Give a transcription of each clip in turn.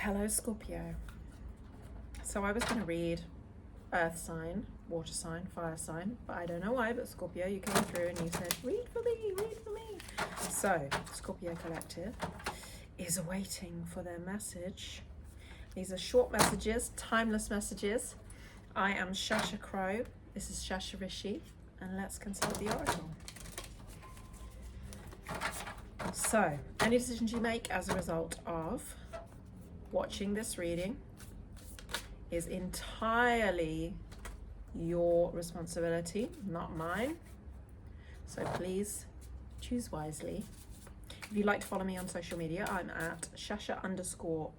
Hello, Scorpio. So I was going to read earth sign, water sign, fire sign, but I don't know why, but Scorpio, you came through and you said, read for me, read for me. So Scorpio Collective is awaiting for their message. These are short messages, timeless messages. I am Shasha Crow. This is Shasha Rishi, and let's consult the oracle. So, any decisions you make as a result of watching this reading is entirely your responsibility, not mine. So please choose wisely. If you'd like to follow me on social media, I'm at Shasha_Crow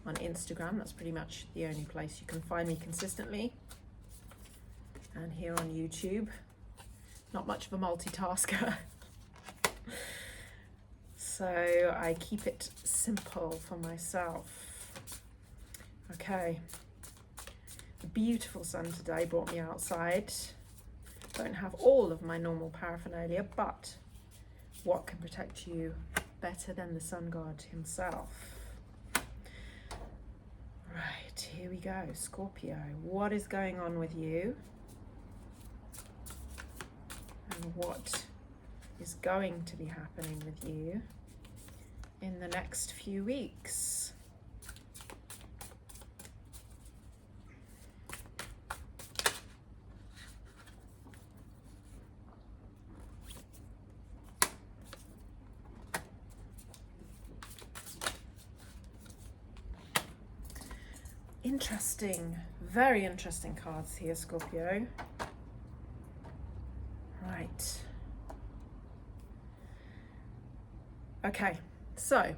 on Instagram. That's pretty much the only place you can find me consistently. And here on YouTube, not much of a multitasker. So I keep it simple for myself. Okay. The beautiful sun today brought me outside. Don't have all of my normal paraphernalia, but what can protect you better than the sun god himself? Right, here we go. Scorpio, what is going on with you? And what is going to be happening with you in the next few weeks? Interesting, very interesting cards here, Scorpio. Right. Okay, so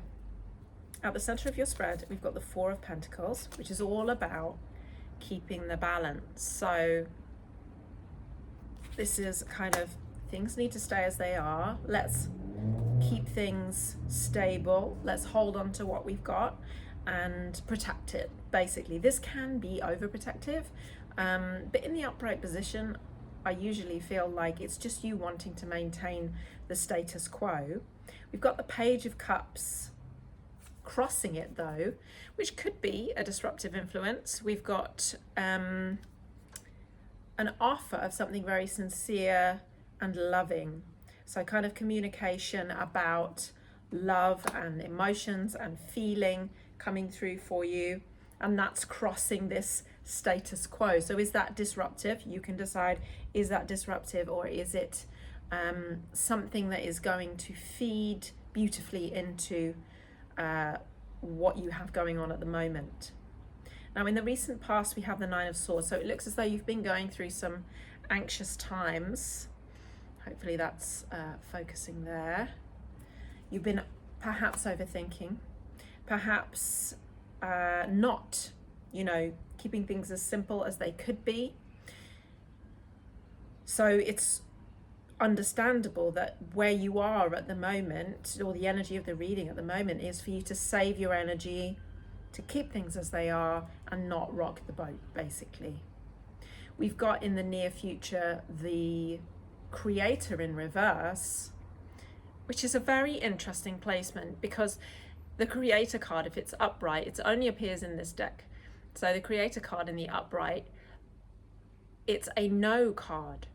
at the center of your spread, we've got the Four of Pentacles, which is all about keeping the balance. So this is kind of, things need to stay as they are. Let's keep things stable. Let's hold on to what we've got and protect it, basically. This can be overprotective, but in the upright position, I usually feel like it's just you wanting to maintain the status quo. We've got the Page of Cups crossing it though, which could be a disruptive influence. We've got an offer of something very sincere and loving. So kind of communication about love and emotions and feeling coming through for you. And that's crossing this status quo. So is that disruptive? You can decide, is that disruptive, or is it something that is going to feed beautifully into what you have going on at the moment. Now, in the recent past, we have the Nine of Swords. So it looks as though you've been going through some anxious times. Hopefully that's focusing there. You've been perhaps overthinking, perhaps not, keeping things as simple as they could be. So it's understandable that where you are at the moment, or the energy of the reading at the moment, is for you to save your energy, to keep things as they are and not rock the boat, basically. We've got in the near future the Creator in reverse, which is a very interesting placement, because the Creator card, if it's upright, it only appears in this deck. So the Creator card in the upright, it's a no card.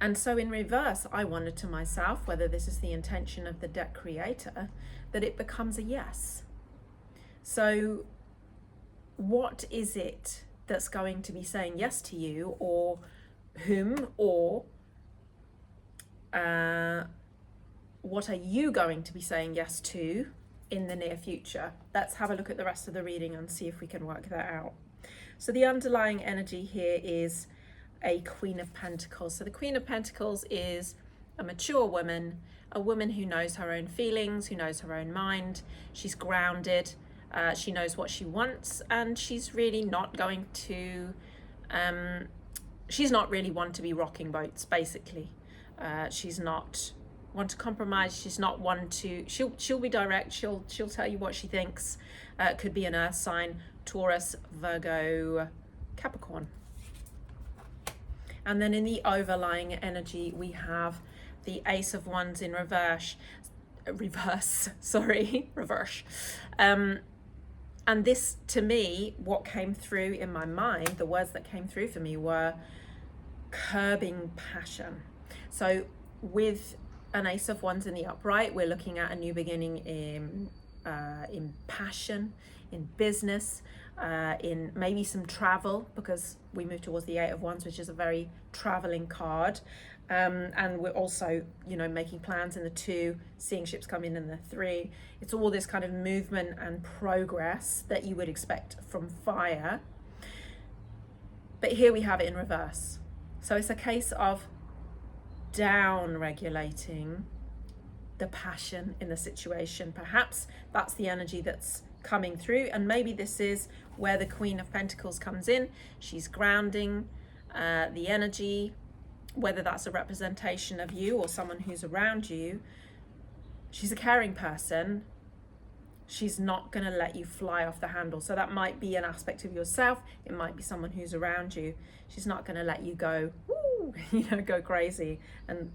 And so in reverse, I wondered to myself whether this is the intention of the deck Creator, that it becomes a yes. So what is it that's going to be saying yes to you, or whom, or what are you going to be saying yes to in the near future? Let's have a look at the rest of the reading and see if we can work that out. So the underlying energy here is a Queen of Pentacles. So the Queen of Pentacles is a mature woman, a woman who knows her own feelings, who knows her own mind. She's grounded, she knows what she wants, and she's really not going to, she's not really one to be rocking boats, basically. She's not one to compromise. She's not one to, she'll be direct. She'll tell you what she thinks. Could be an earth sign: Taurus, Virgo, Capricorn. And then in the overlying energy, we have the Ace of Wands in reverse. reverse, sorry, reverse. And this, to me, what came through in my mind, the words that came through for me were curbing passion. So with an Ace of Wands in the upright, we're looking at a new beginning in passion, in business, in maybe some travel, because we move towards the Eight of Wands, which is a very traveling card. And we're also, making plans in the 2, seeing ships come in the 3. It's all this kind of movement and progress that you would expect from fire. But here we have it in reverse. So it's a case of down regulating the passion in the situation. Perhaps that's the energy that's coming through, and maybe this is where the Queen of Pentacles comes in. She's grounding the energy, whether that's a representation of you or someone who's around you. She's a caring person. She's not going to let you fly off the handle. So that might be an aspect of yourself. It might be someone who's around you. She's not going to let you go, woo, go crazy and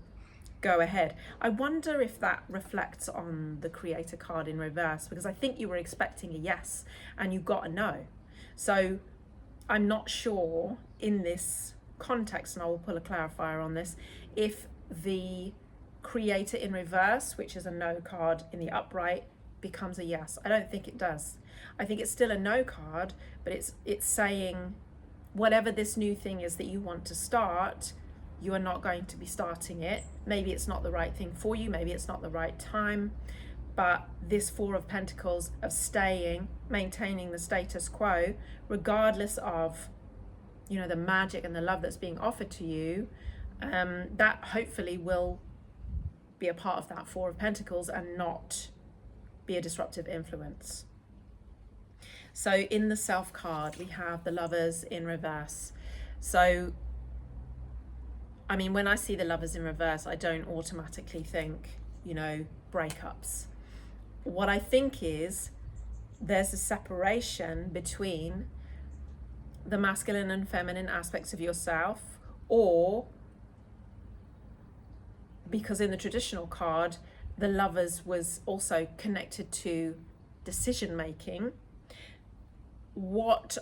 go ahead. I wonder if that reflects on the Creator card in reverse, because I think you were expecting a yes and you got a no. So I'm not sure in this context, and I will pull a clarifier on this, if the Creator in reverse, which is a no card in the upright, becomes a yes. I don't think it does. I think it's still a no card, but it's saying whatever this new thing is that you want to start, you are not going to be starting it. Maybe it's not the right thing for you, maybe it's not the right time, but this 4 of Pentacles of staying, maintaining the status quo, regardless of the magic and the love that's being offered to you, that hopefully will be a part of that 4 of Pentacles and not be a disruptive influence. So in the Self card, we have the Lovers in reverse. So, I mean, when I see the Lovers in reverse, I don't automatically think, breakups. What I think is there's a separation between the masculine and feminine aspects of yourself, or because in the traditional card, the Lovers was also connected to decision making. What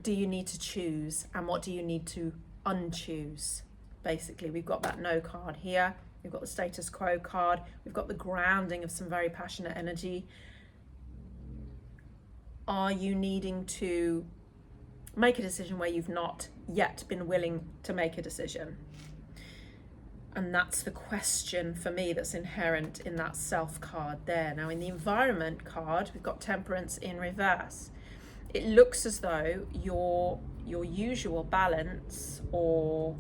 do you need to choose and what do you need to unchoose? Basically, we've got that no card here. We've got the status quo card. We've got the grounding of some very passionate energy. Are you needing to make a decision where you've not yet been willing to make a decision? And that's the question for me that's inherent in that Self card there. Now in the Environment card, we've got Temperance in reverse. It looks as though your usual balance or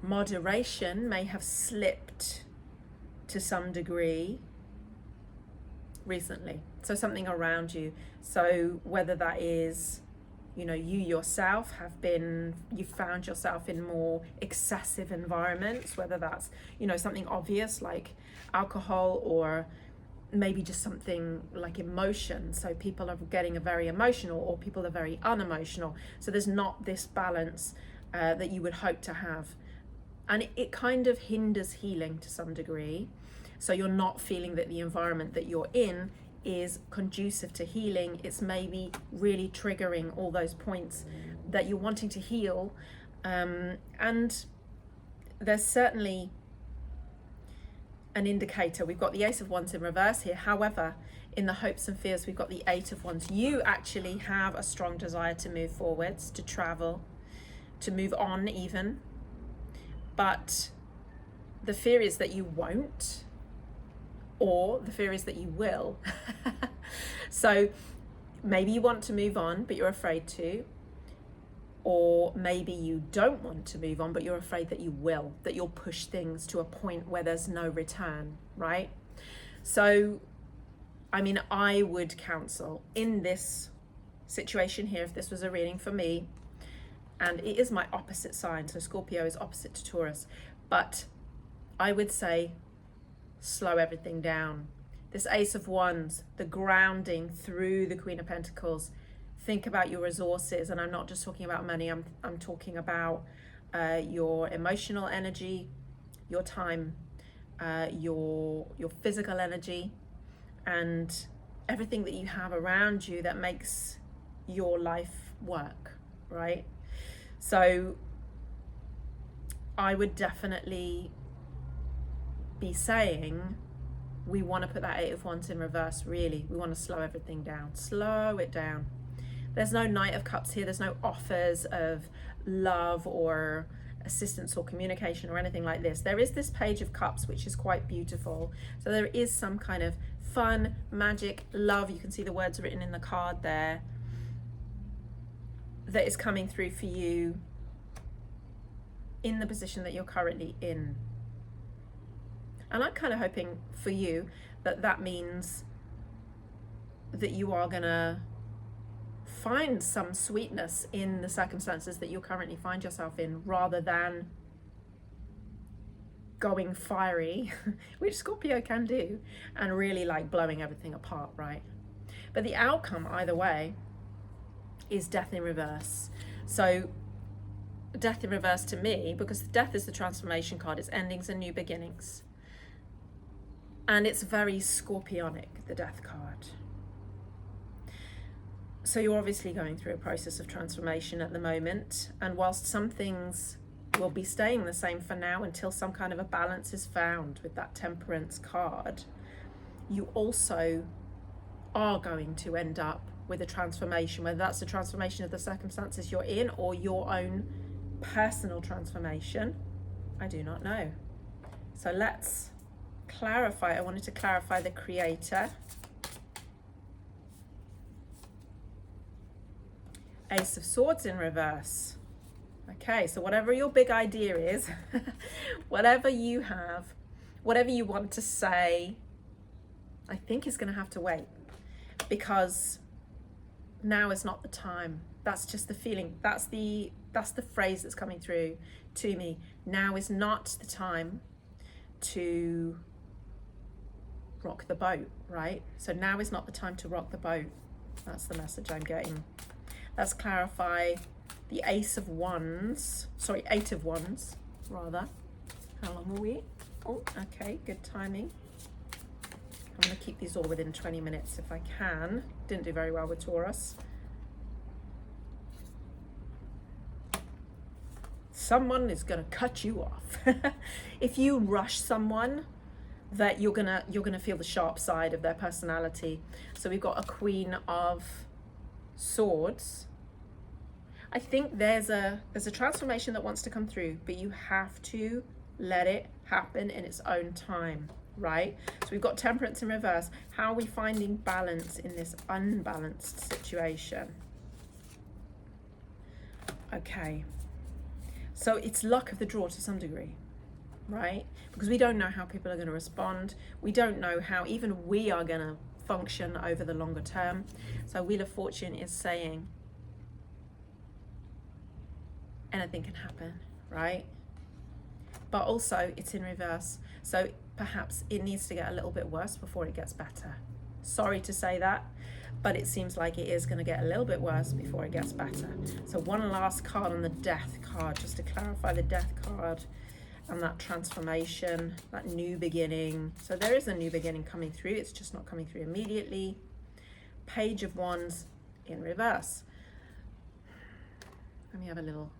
moderation may have slipped to some degree recently. So something around you. So whether that is, you yourself you found yourself in more excessive environments, whether that's, something obvious like alcohol, or maybe just something like emotion. So people are getting very emotional, or people are very unemotional. So there's not this balance that you would hope to have. And it kind of hinders healing to some degree. So you're not feeling that the environment that you're in is conducive to healing. It's maybe really triggering all those points that you're wanting to heal. And there's certainly an indicator. We've got the Ace of Wands in reverse here. However, in the hopes and fears, we've got the 8 of Wands. You actually have a strong desire to move forwards, to travel, to move on even. But the fear is that you won't, or the fear is that you will. So maybe you want to move on, but you're afraid to. Or maybe you don't want to move on, but you're afraid that you will, that you'll push things to a point where there's no return, right? So, I mean, I would counsel in this situation here, if this was a reading for me, and it is my opposite sign, so Scorpio is opposite to Taurus, but I would say slow everything down. This Ace of Wands, the grounding through the Queen of Pentacles. Think about your resources, and I'm not just talking about money, I'm talking about your emotional energy, your time, your physical energy, and everything that you have around you that makes your life work, right? So I would definitely be saying we want to put that Eight of Wands in reverse, really. We want to slow everything down, slow it down. There's no Knight of Cups here. There's no offers of love or assistance or communication or anything like this. There is this Page of Cups, which is quite beautiful. So there is some kind of fun, magic, love. You can see the words written in the card there that is coming through for you in the position that you're currently in. And I'm kind of hoping for you that that means that you are going to find some sweetness in the circumstances that you currently find yourself in, rather than going fiery, which Scorpio can do, and really like blowing everything apart, right? But the outcome either way is death in reverse. So death in reverse to me, because death is the transformation card, it's endings and new beginnings. And it's very Scorpionic, the death card. So you're obviously going through a process of transformation at the moment. And whilst some things will be staying the same for now until some kind of a balance is found with that Temperance card, you also are going to end up with a transformation, whether that's the transformation of the circumstances you're in or your own personal transformation. I do not know. So let's clarify. I wanted to clarify the Creator. Ace of Swords in reverse. Okay, so whatever your big idea is, whatever you have, whatever you want to say, I think is going to have to wait, because now is not the time. That's just the feeling. That's the phrase that's coming through to me. Now is not the time to rock the boat, right? So now is not the time to rock the boat. That's the message I'm getting. Let's clarify the Eight of Wands, rather. How long are we? Oh, okay, good timing. I'm going to keep these all within 20 minutes if I can. Didn't do very well with Taurus. Someone is going to cut you off. If you rush someone, that you're gonna feel the sharp side of their personality. So we've got a Queen of Swords. I think there's a transformation that wants to come through, but you have to let it happen in its own time, right? So we've got Temperance in reverse. How are we finding balance in this unbalanced situation? Okay, so it's luck of the draw to some degree, right? Because we don't know how people are going to respond. We don't know how even we are going to function over the longer term. So Wheel of Fortune is saying anything can happen, right? But also it's in reverse. So perhaps it needs to get a little bit worse before it gets better. Sorry to say that, but it seems like it is going to get a little bit worse before it gets better. So one last card on the Death card, just to clarify the Death card and that transformation, that new beginning. So there is a new beginning coming through. It's just not coming through immediately. Page of Wands in reverse. Let me have a little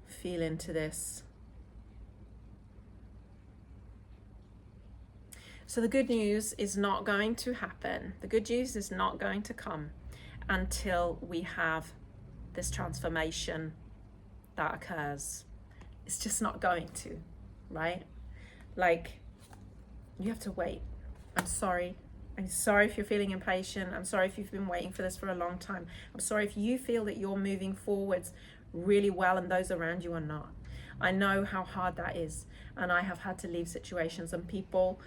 feel into this. So the good news is not going to happen. The good news is not going to come until we have this transformation that occurs. It's just not going to, right? Like, you have to wait. I'm sorry. I'm sorry if you're feeling impatient. I'm sorry if you've been waiting for this for a long time. I'm sorry if you feel that you're moving forwards really well and those around you are not. I know how hard that is. And I have had to leave situations and people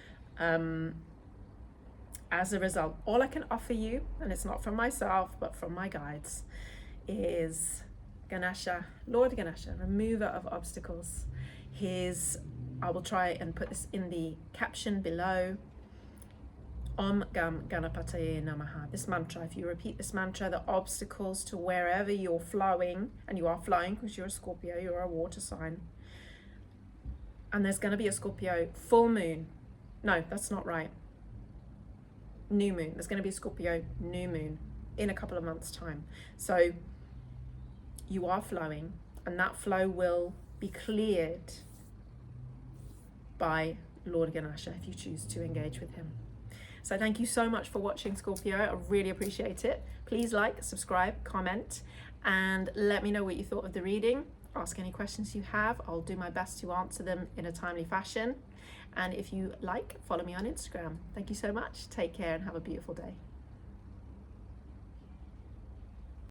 as a result. All I can offer you, and it's not from myself, but from my guides, is Ganesha, Lord Ganesha, remover of obstacles. I will try and put this in the caption below. Om Gam Ganapataye Namaha. This mantra, if you repeat this mantra, the obstacles to wherever you're flowing, and you are flowing because you're a Scorpio, you're a water sign, And there's going to be a Scorpio full moon. No, that's not right. New moon. There's going to be a Scorpio new moon in a couple of months' time. So you are flowing, and that flow will be cleared by Lord Ganesha if you choose to engage with him. So thank you so much for watching, Scorpio. I really appreciate it. Please like, subscribe, comment, and let me know what you thought of the reading. Ask any questions you have. I'll do my best to answer them in a timely fashion. And if you like, follow me on Instagram. Thank you so much. Take care and have a beautiful day.